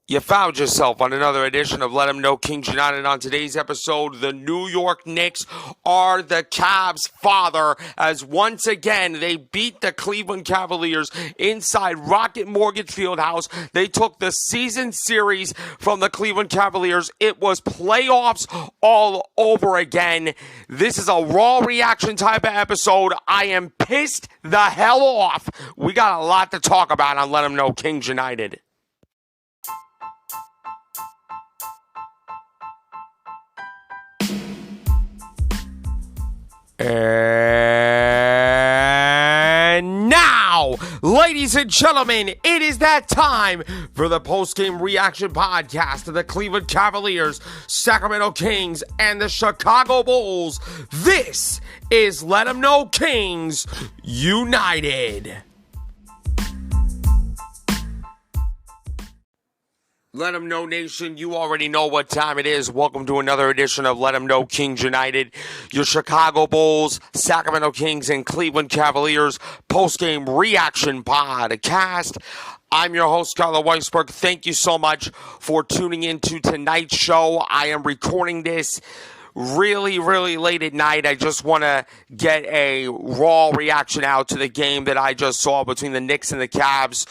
You found yourself on another edition of Let 'Em Know Kings United. On today's episode, the New York Knicks are the Cavs' father, as once again they beat the Cleveland Cavaliers inside Rocket Mortgage Fieldhouse. They took the season series from the Cleveland Cavaliers. It was playoffs all over again. This is a raw reaction type of episode. I am pissed the hell off. We got a lot to talk about on Let 'Em Know Kings United. And now, ladies and gentlemen, it is that time for the post-game reaction podcast of the Cleveland Cavaliers, Sacramento Kings, and the Chicago Bulls. This is Let 'Em Know Kings United. Let 'em know, Nation. You already know what time it is. Welcome to another edition of Let 'em Know Kings United. Your Chicago Bulls, Sacramento Kings, and Cleveland Cavaliers post-game reaction podcast. I'm your host, Carlo Weisberg. Thank you so much for tuning in to tonight's show. I am recording this really late at night. I just want to get a raw reaction out to the game that I just saw between the Knicks and the Cavs.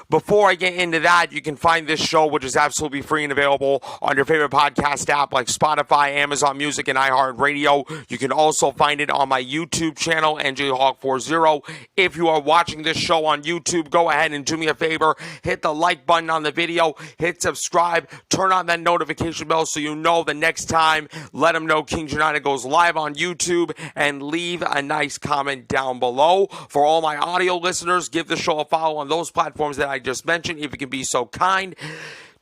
Before I get into that, you can find this show, which is absolutely free and available on your favorite podcast app like Spotify, Amazon Music, and iHeartRadio. You can also find it on my YouTube channel, NJHawk40. If you are watching this show on YouTube, go ahead and do me a favor. Hit the like button on the video. Hit subscribe. Turn on that notification bell so you know the next time Let 'Em Know Kings United goes live on YouTube. And leave a nice comment down below. For all my audio listeners, give the show a follow on those platforms that I just mentioned, if you can be so kind.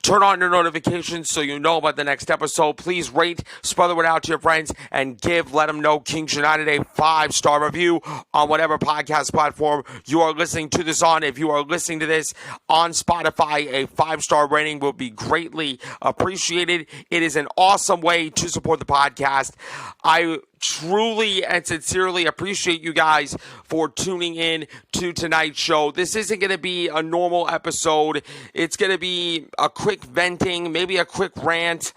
Turn on your notifications so you know about the next episode. Please rate, spread the word out to your friends, and give Let 'Em Know Kings United a 5-star review on whatever podcast platform you are listening to this on. If you are listening to this on Spotify, a 5-star rating will be greatly appreciated. It is an awesome way to support the podcast. I truly and sincerely appreciate you guys for tuning in to tonight's show. This isn't going to be a normal episode. It's going to be a quick venting, maybe a quick rant,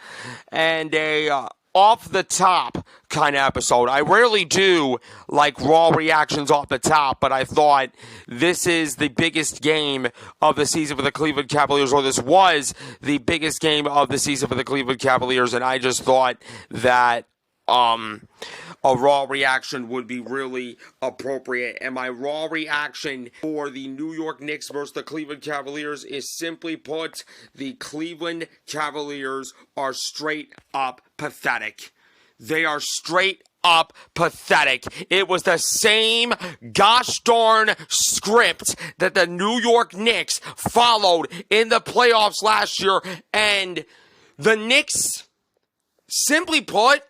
and a off-the-top kind of episode. I rarely do like raw reactions off the top, but I thought this is the biggest game of the season for the Cleveland Cavaliers, or this was the biggest game of the season for the Cleveland Cavaliers, and I just thought that a raw reaction would be really appropriate. And my raw reaction for the New York Knicks versus the Cleveland Cavaliers is, simply put, the Cleveland Cavaliers are straight up pathetic. They are straight up pathetic. It was the same gosh darn script that the New York Knicks followed in the playoffs last year, and the Knicks, simply put,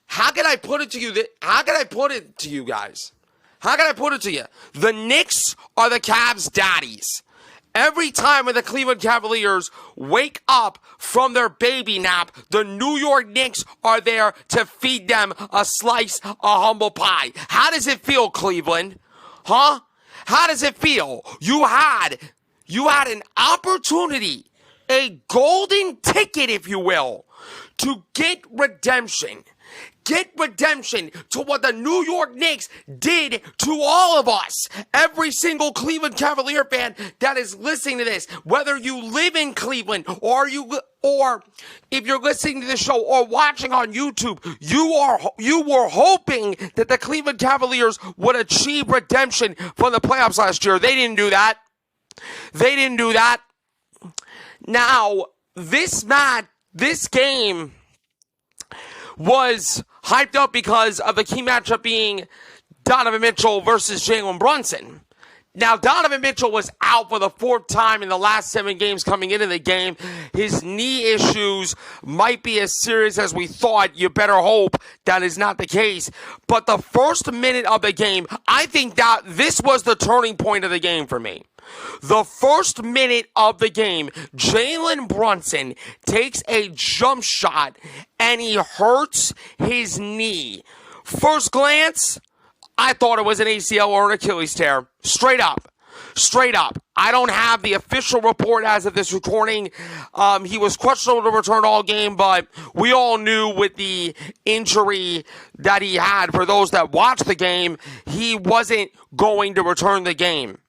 how can I put it to you? How can I put it to you guys? How can I put it to you? The Knicks are the Cavs' daddies. Every time when the Cleveland Cavaliers wake up from their baby nap, the New York Knicks are there to feed them a slice of humble pie. How does it feel, Cleveland? Huh? How does it feel? You had an opportunity, a golden ticket, if you will, to get redemption. Get redemption to what the New York Knicks did to all of us. Every single Cleveland Cavalier fan that is listening to this, whether you live in Cleveland or if you're listening to the show or watching on YouTube, you were hoping that the Cleveland Cavaliers would achieve redemption from the playoffs last year. They didn't do that. They didn't do that. Now, this game was hyped up because of the key matchup being Donovan Mitchell versus Jalen Brunson. Now, Donovan Mitchell was out for the 4th time in the last 7 games coming into the game. His knee issues might be as serious as we thought. You better hope that is not the case. But the first minute of the game, I think that this was the turning point of the game for me. The first minute of the game, Jalen Brunson takes a jump shot and he hurts his knee. First glance, I thought it was an ACL or an Achilles tear. Straight up. Straight up. I don't have the official report as of this recording. He was questionable to return all game, but we all knew with the injury that he had, for those that watched the game, he wasn't going to return the game.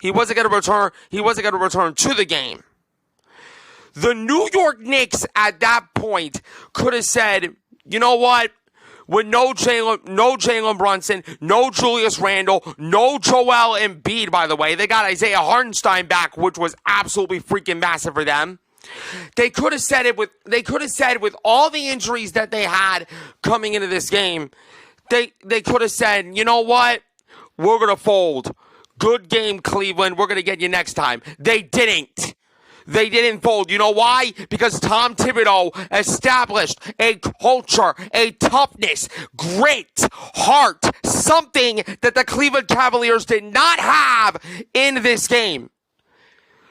He wasn't going to return to the game. The New York Knicks at that point could have said, you know what? With no Jalen Brunson, no Julius Randle, no Joel Embiid, by the way. They got Isaiah Hartenstein back, which was absolutely freaking massive for them. They could have said with all the injuries that they had coming into this game, they could have said, you know what? We're going to fold. Good game, Cleveland. We're going to get you next time. They didn't. They didn't fold. You know why? Because Tom Thibodeau established a culture, a toughness, grit, heart, something that the Cleveland Cavaliers did not have in this game.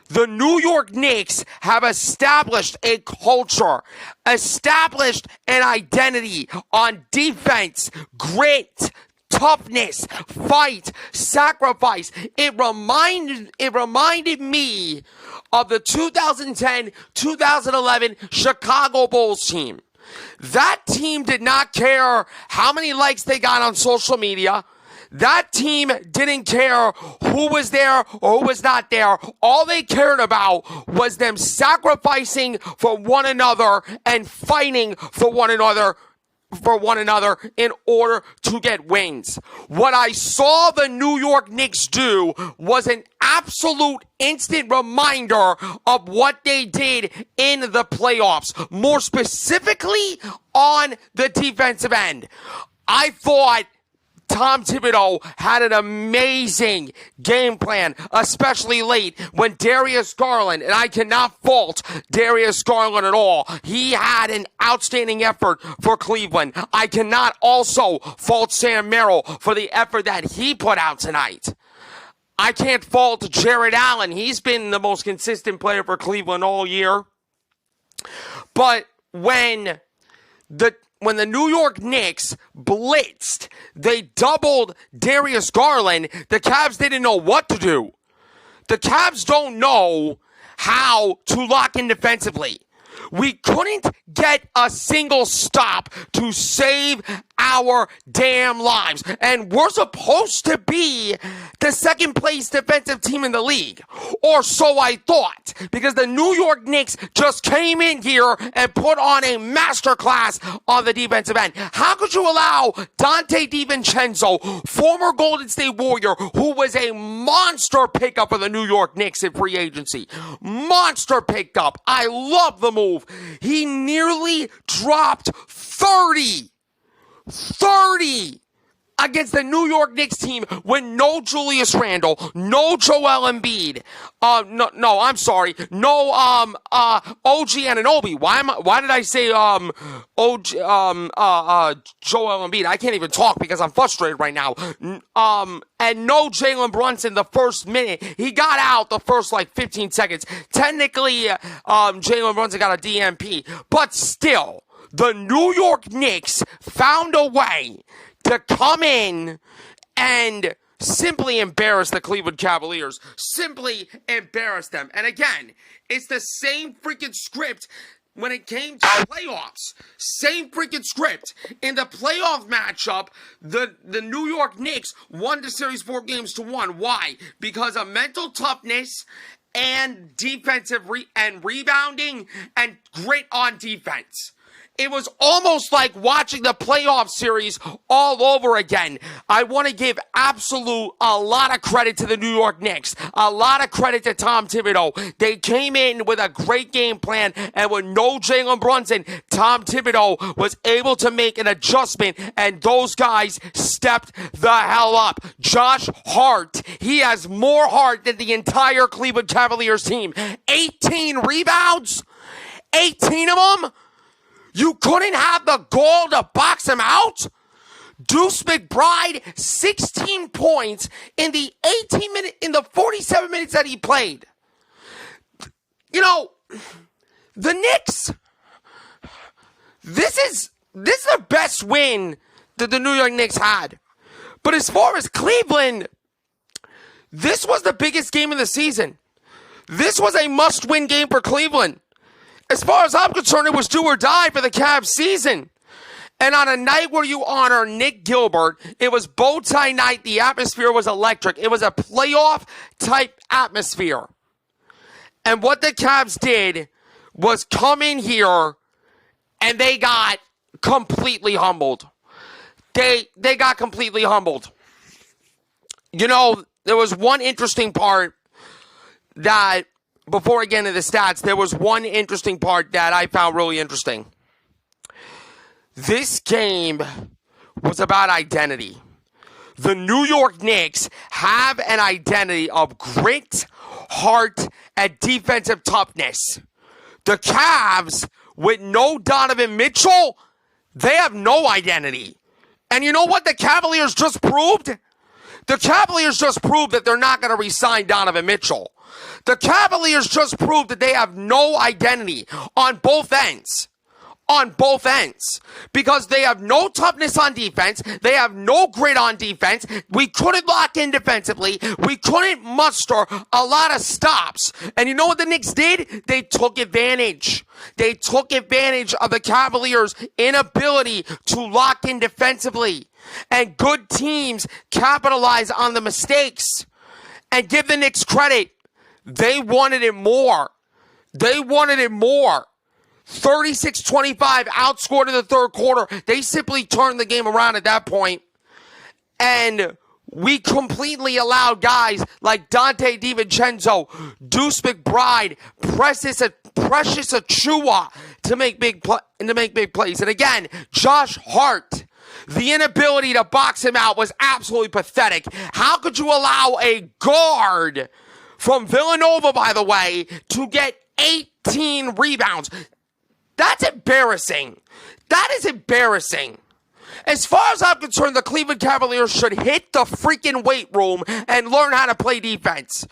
The New York Knicks have established a culture, established an identity on defense, grit, toughness, fight, sacrifice. It reminded me of the 2010-2011 Chicago Bulls team. That team did not care how many likes they got on social media. That team didn't care who was there or who was not there. All they cared about was them sacrificing for one another and fighting for one another in order to get wins. What I saw the New York Knicks do was an absolute instant reminder of what they did in the playoffs, more specifically on the defensive end. I thought Tom Thibodeau had an amazing game plan, especially late when Darius Garland, and I cannot fault Darius Garland at all. He had an outstanding effort for Cleveland. I cannot also fault Sam Merrill for the effort that he put out tonight. I can't fault Jared Allen. He's been the most consistent player for Cleveland all year. But when the New York Knicks blitzed, they doubled Darius Garland, the Cavs didn't know what to do. The Cavs don't know how to lock in defensively. We couldn't get a single stop to save our damn lives. And we're supposed to be the second place defensive team in the league. Or so I thought. Because the New York Knicks just came in here and put on a masterclass on the defensive end. How could you allow Dante DiVincenzo, former Golden State Warrior, who was a monster pickup for the New York Knicks in free agency? Monster pickup. I love the move. He nearly dropped 30 against the New York Knicks team with no Julius Randle, no Joel Embiid, no OG Anunoby. Why did I say Joel Embiid? I can't even talk because I'm frustrated right now. And no Jalen Brunson the first minute. He got out the first 15 seconds. Technically, Jalen Brunson got a DMP, but still, the New York Knicks found a way to come in and simply embarrass the Cleveland Cavaliers. Simply embarrass them. And again, it's the same freaking script when it came to playoffs. Same freaking script. In the playoff matchup, the New York Knicks won the series 4-1. Why? Because of mental toughness and defensive rebounding and grit on defense. It was almost like watching the playoff series all over again. I want to give a lot of credit to the New York Knicks. A lot of credit to Tom Thibodeau. They came in with a great game plan, and with no Jalen Brunson, Tom Thibodeau was able to make an adjustment, and those guys stepped the hell up. Josh Hart, he has more heart than the entire Cleveland Cavaliers team. 18 rebounds? 18 of them? You couldn't have the gall to box him out? Deuce McBride, 16 points in the 47 minutes that he played. You know, the Knicks, this is the best win that the New York Knicks had. But as far as Cleveland, This was the biggest game of the season. This was a must-win game for Cleveland. As far as I'm concerned, it was do or die for the Cavs season. And on a night where you honor Nick Gilbert, it was bow tie night. The atmosphere was electric. It was a playoff-type atmosphere. And what the Cavs did was come in here and they got completely humbled. They got completely humbled. You know, there was one interesting part that, before I get into the stats, there was one interesting part that I found really interesting. This game was about identity. The New York Knicks have an identity of grit, heart, and defensive toughness. The Cavs, with no Donovan Mitchell, they have no identity. And you know what the Cavaliers just proved? The Cavaliers just proved that they're not going to re-sign Donovan Mitchell. The Cavaliers just proved that they have no identity on both ends. On both ends. Because they have no toughness on defense. They have no grit on defense. We couldn't lock in defensively. We couldn't muster a lot of stops. And you know what the Knicks did? They took advantage. They took advantage of the Cavaliers' inability to lock in defensively. And good teams capitalize on the mistakes. And give the Knicks credit. They wanted it more. They wanted it more. 36-25, outscored in the third quarter. They simply turned the game around at that point. And we completely allowed guys like Dante DiVincenzo, Deuce McBride, Precious Achiuwa to make big plays. And again, Josh Hart, the inability to box him out was absolutely pathetic. How could you allow a guard from Villanova, by the way, to get 18 rebounds? That's embarrassing. That is embarrassing. As far as I'm concerned, the Cleveland Cavaliers should hit the freaking weight room and learn how to play defense.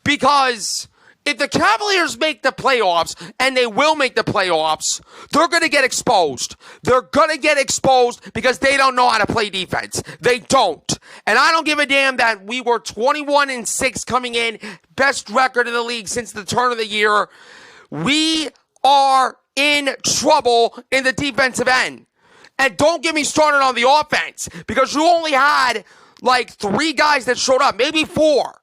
Because if the Cavaliers make the playoffs, and they will make the playoffs, they're going to get exposed. They're going to get exposed because they don't know how to play defense. They don't. And I don't give a damn that we were 21-6 coming in, best record in the league since the turn of the year. We are in trouble in the defensive end. And don't get me started on the offense, because you only had like 3 guys that showed up, maybe 4.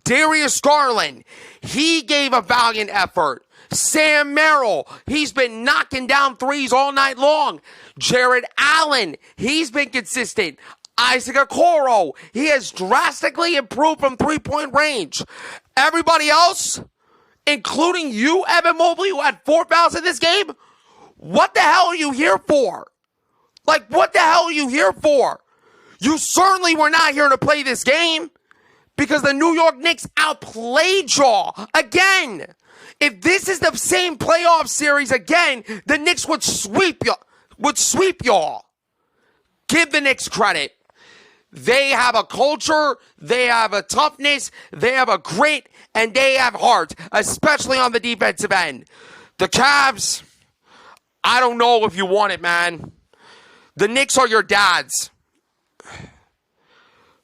Darius Garland, he gave a valiant effort. Sam Merrill, he's been knocking down threes all night long. Jared Allen, he's been consistent. Isaac Okoro, he has drastically improved from three-point range. Everybody else, including you, Evan Mobley, who had 4 fouls in this game, what the hell are you here for? Like, what the hell are you here for? You certainly were not here to play this game, because the New York Knicks outplayed y'all again. If this is the same playoff series again, the Knicks would sweep y'all. Give the Knicks credit. They have a culture, they have a toughness, they have a grit, and they have heart, especially on the defensive end. The Cavs, I don't know if you want it, man. The Knicks are your dads.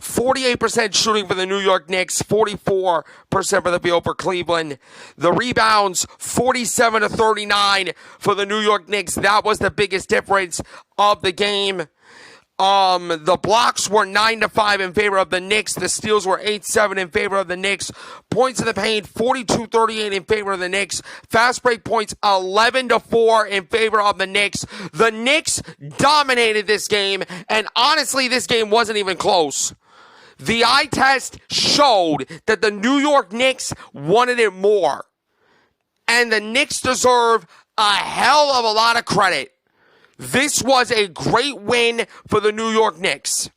48% shooting for the New York Knicks, 44% for the field for Cleveland. The rebounds, 47-39 for the New York Knicks. That was the biggest difference of the game. The blocks were 9-5 in favor of the Knicks. The steals were 8-7 in favor of the Knicks. Points in the paint, 42-38 in favor of the Knicks. Fast break points, 11-4 in favor of the Knicks. The Knicks dominated this game, and honestly, this game wasn't even close. The eye test showed that the New York Knicks wanted it more. And the Knicks deserve a hell of a lot of credit. This was a great win for the New York Knicks.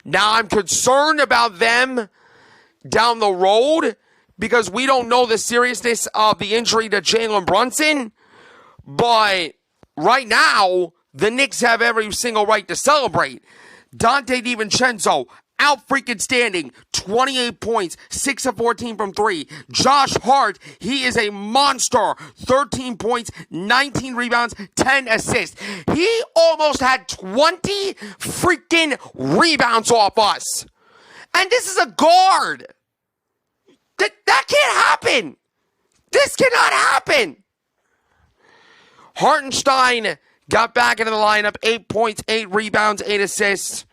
Now, I'm concerned about them down the road because we don't know the seriousness of the injury to Jalen Brunson. But right now, the Knicks have every single right to celebrate. Dante DiVincenzo, out freaking standing, 28 points, 6 of 14 from 3. Josh Hart, he is a monster, 13 points, 19 rebounds, 10 assists. He almost had 20 freaking rebounds off us. And this is a guard. That can't happen. This cannot happen. Hartenstein got back into the lineup. 8 points, 8 rebounds, 8 assists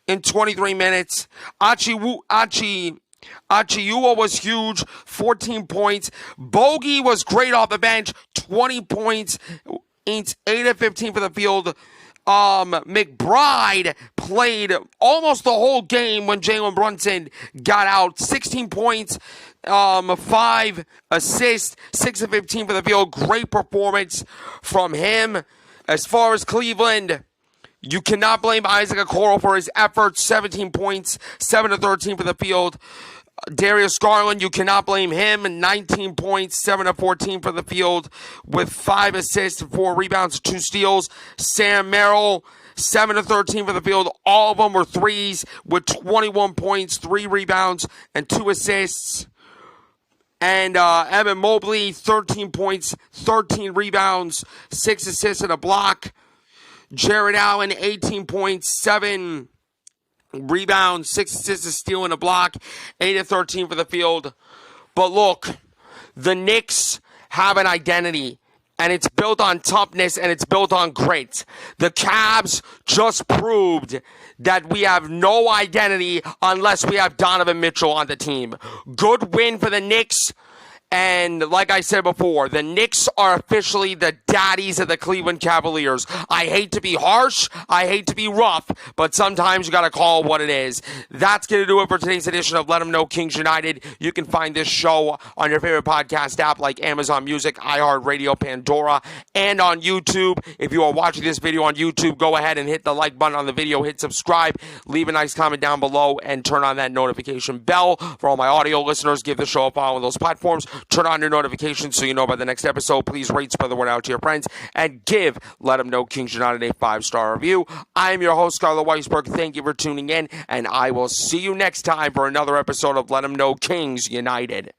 in 23 minutes. Achiuwa was huge, 14 points. Bogey was great off the bench, 20 points, 8 of 15 for the field. McBride played almost the whole game when Jalen Brunson got out. 16 points, 5 assists, 6 of 15 for the field. Great performance from him. As far as Cleveland, you cannot blame Isaac Okoro for his efforts. 17 points, 7 of 13 for the field. Darius Garland, you cannot blame him. 19 points, 7 of 14 for the field with 5 assists, 4 rebounds, 2 steals. Sam Merrill, 7 of 13 for the field. All of them were threes with 21 points, 3 rebounds, and 2 assists. And Evan Mobley, 13 points, 13 rebounds, 6 assists, and a block. Jared Allen, 18 points, 7 rebounds, 6 assists, a steal, and a block. 8 of 13 for the field. But look, the Knicks have an identity, and it's built on toughness, and it's built on grit. The Cavs just proved that we have no identity unless we have Donovan Mitchell on the team. Good win for the Knicks. And like I said before, the Knicks are officially the daddies of the Cleveland Cavaliers. I hate to be harsh, I hate to be rough, but sometimes you got to call it what it is. That's going to do it for today's edition of Let Them Know Kings United. You can find this show on your favorite podcast app like Amazon Music, iHeartRadio, Pandora, and on YouTube. If you are watching this video on YouTube, go ahead and hit the like button on the video, hit subscribe, leave a nice comment down below, and turn on that notification bell. For all my audio listeners, give the show a follow on those platforms. Turn on your notifications so you know about the next episode. Please rate, spread the word out to your friends, and give Let Them Know Kings United a 5-star review. I am your host, Scarlett Weisberg. Thank you for tuning in, and I will see you next time for another episode of Let Them Know Kings United.